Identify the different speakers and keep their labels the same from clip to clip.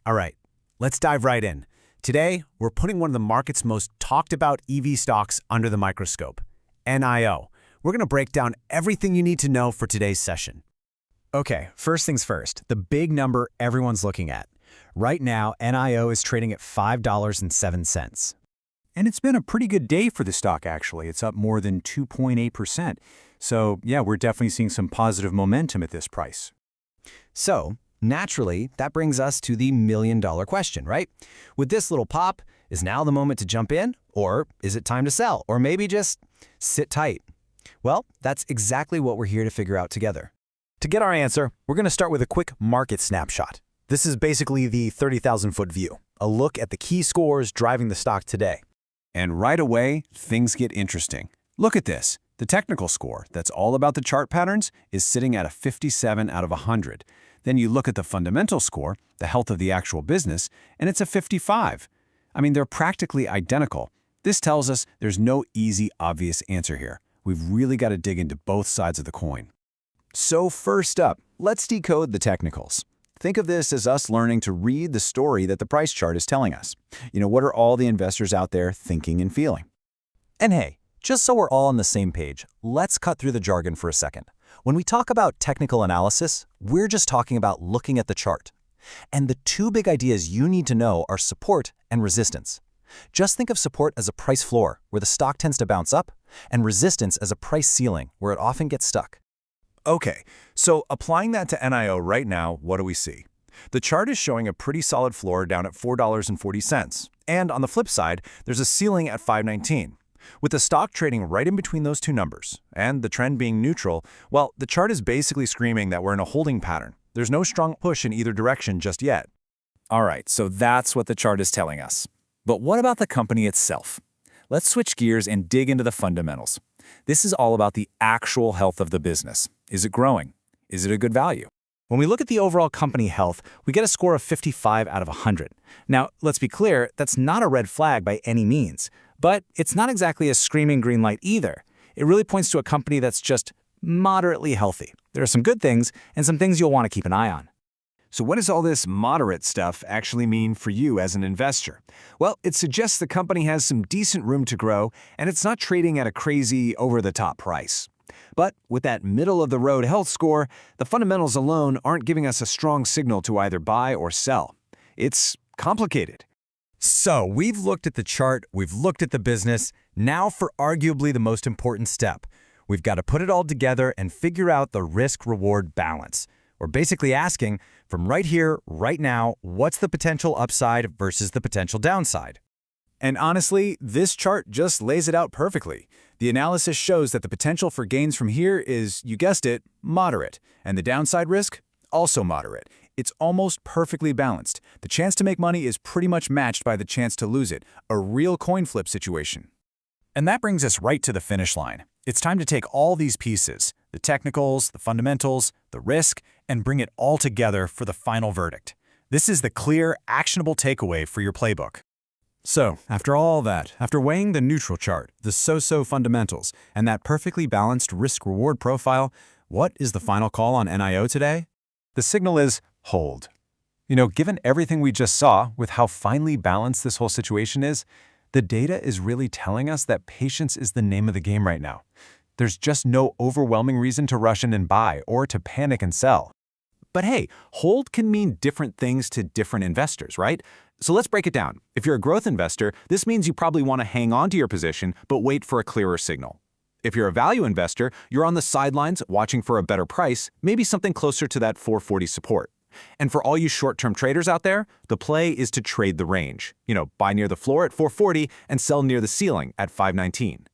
Speaker 1: All right, let's dive right in. Today, we're putting one of the market's most talked about EV stocks under the microscope, NIO. We're going to break down everything you need to know for today's session.
Speaker 2: Okay, first things first, the big number everyone's looking at. Right now, NIO is trading at $5.07.
Speaker 3: And it's been a pretty good day for the stock, actually. It's up more than 2.8%. So, yeah, we're definitely seeing some positive momentum at this price.
Speaker 2: So, naturally, that brings us to the million-dollar question, right? With this little pop, is now the moment to jump in? Or is it time to sell? Or maybe just sit tight? Well, that's exactly what we're here to figure out together.
Speaker 1: To get our answer, we're going to start with a quick market snapshot. This is basically the 30,000-foot view, a look at the key scores driving the stock today.
Speaker 4: And right away, things get interesting. Look at this. The technical score, that's all about the chart patterns, is sitting at a 57 out of 100. Then you look at the fundamental score, the health of the actual business, and it's a 55. I mean, they're practically identical. This tells us there's no easy, obvious answer here. We've really got to dig into both sides of the coin. So first up, let's decode the technicals. Think of this as us learning to read the story that the price chart is telling us. What are all the investors out there thinking and feeling?
Speaker 2: And hey, just so we're all on the same page, let's cut through the jargon for a second. When we talk about technical analysis, we're just talking about looking at the chart. And the two big ideas you need to know are support and resistance. Just think of support as a price floor, where the stock tends to bounce up, and resistance as a price ceiling, where it often gets stuck.
Speaker 4: Okay, so applying that to NIO right now, what do we see? The chart is showing a pretty solid floor down at $4.40. And on the flip side, there's a ceiling at $5.19. With the stock trading right in between those two numbers, and the trend being neutral, well, the chart is basically screaming that we're in a holding pattern. There's no strong push in either direction just yet.
Speaker 3: All right, so that's what the chart is telling us. But what about the company itself? Let's switch gears and dig into the fundamentals. This is all about the actual health of the business. Is it growing? Is it a good value?
Speaker 2: When we look at the overall company health, we get a score of 55 out of 100. Now, let's be clear, that's not a red flag by any means. But it's not exactly a screaming green light either. It really points to a company that's just moderately healthy. There are some good things and some things you'll want to keep an eye on.
Speaker 4: So what does all this moderate stuff actually mean for you as an investor? Well, it suggests the company has some decent room to grow, and it's not trading at a crazy, over-the-top price. But with that middle-of-the-road health score, the fundamentals alone aren't giving us a strong signal to either buy or sell. It's complicated.
Speaker 2: So we've looked at the chart, we've looked at the business. Now for arguably the most important step. We've got to put it all together and figure out the risk-reward balance. We're basically asking, from right here, right now, what's the potential upside versus the potential downside?
Speaker 4: And honestly, this chart just lays it out perfectly. The analysis shows that the potential for gains from here is, you guessed it, moderate, and the downside risk, also moderate. It's almost perfectly balanced. The chance to make money is pretty much matched by the chance to lose it, a real coin flip situation.
Speaker 3: And that brings us right to the finish line. It's time to take all these pieces, the technicals, the fundamentals, the risk, and bring it all together for the final verdict. This is the clear, actionable takeaway for your playbook.
Speaker 4: So, after all that, after weighing the neutral chart, the so-so fundamentals, and that perfectly balanced risk-reward profile, what is the final call on NIO today? The signal is hold. Given everything we just saw with how finely balanced this whole situation is, the data is really telling us that patience is the name of the game right now. There's just no overwhelming reason to rush in and buy or to panic and sell. But hey, hold can mean different things to different investors, right? So let's break it down. If you're a growth investor, this means you probably want to hang on to your position but wait for a clearer signal. If you're a value investor, you're on the sidelines watching for a better price, maybe something closer to that 440 support. And for all you short-term traders out there, the play is to trade the range. Buy near the floor at 440 and sell near the ceiling at 519.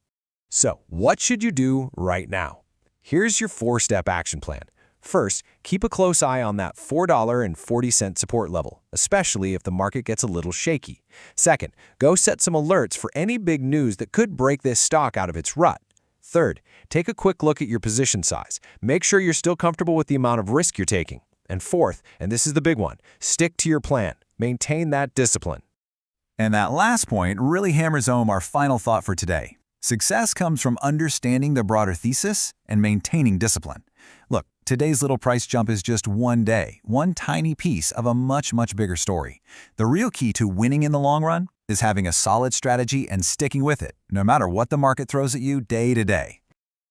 Speaker 5: So, what should you do right now? Here's your 4-step action plan. First, keep a close eye on that $4.40 support level, especially if the market gets a little shaky. Second, go set some alerts for any big news that could break this stock out of its rut. Third, take a quick look at your position size. Make sure you're still comfortable with the amount of risk you're taking. And fourth, and this is the big one, stick to your plan. Maintain that discipline.
Speaker 4: And that last point really hammers home our final thought for today. Success comes from understanding the broader thesis and maintaining discipline. Look, today's little price jump is just one day, one tiny piece of a much, much bigger story. The real key to winning in the long run is having a solid strategy and sticking with it, no matter what the market throws at you day to day.